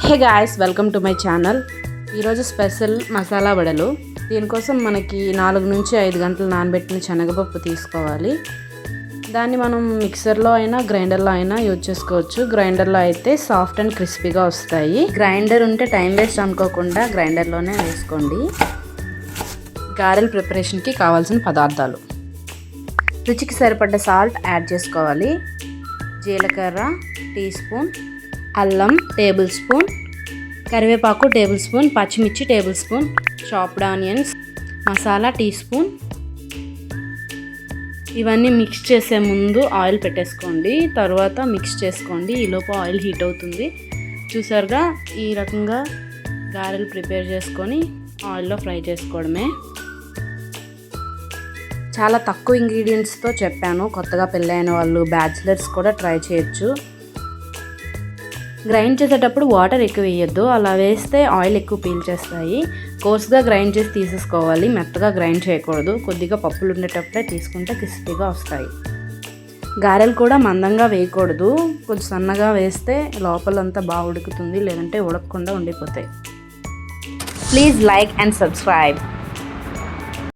Hey guys, welcome to my channel. ఈరోజు special masala వడలు. దీనికోసం మనకి 4 నుంచి 5 గంటలు నానబెట్టిన శనగపప్పు తీసుకోవాలి. దాన్ని మనం మిక్సర్లో అయినా గ్రైండర్లో అయినా యూజ్ చేసుకోవచ్చు. గ్రైండర్లో అయితే సాఫ్ట్ అండ్ క్రిస్పీగా వస్తాయి. గ్రైండర్ ఉంటే టైం వేస్ట్ అనుకోకుండా గ్రైండర్లోనే వేసుకోండి. గారెల ప్రిపరేషన్కి కావాల్సిన పదార్థాలు: రుచికి సరిపడ్డ సాల్ట్ యాడ్ చేసుకోవాలి, జీలకర్ర టీ స్పూన్, అల్లం టేబుల్ స్పూన్, కరివేపాకు టేబుల్ స్పూన్, పచ్చిమిర్చి tablespoon, chopped onions, masala teaspoon. ఇవన్నీ మిక్స్ చేసే ముందు ఆయిల్ పెట్టేసుకోండి, తర్వాత మిక్స్ చేసుకోండి. ఈలోపు ఆయిల్ హీట్ అవుతుంది. చూసారుగా, ఈ రకంగా గారెలు ప్రిపేర్ చేసుకొని ఆయిల్లో ఫ్రై చేసుకోవడమే. చాలా తక్కువ ఇంగ్రీడియంట్స్తో చెప్పాను. కొత్తగా పెళ్ళైన వాళ్ళు, బ్యాచిలర్స్ కూడా ట్రై చేయొచ్చు. గ్రైండ్ చేసేటప్పుడు వాటర్ ఎక్కువ వేయొద్దు, అలా వేస్తే ఆయిల్ ఎక్కువ పీల్చేస్తాయి. కోర్స్గా గ్రైండ్ చేసి తీసేసుకోవాలి, మెత్తగా గ్రైండ్ చేయకూడదు. కొద్దిగా పప్పులు ఉండేటప్పుడే తీసుకుంటే క్రిస్పీగా వస్తాయి. గారెలు కూడా మందంగా వేయకూడదు, కొంచెం సన్నగా వేస్తే లోపలంతా బాగా ఉడుకుతుంది, లేదంటే ఉడకకుండా ఉండిపోతాయి. Please like and subscribe.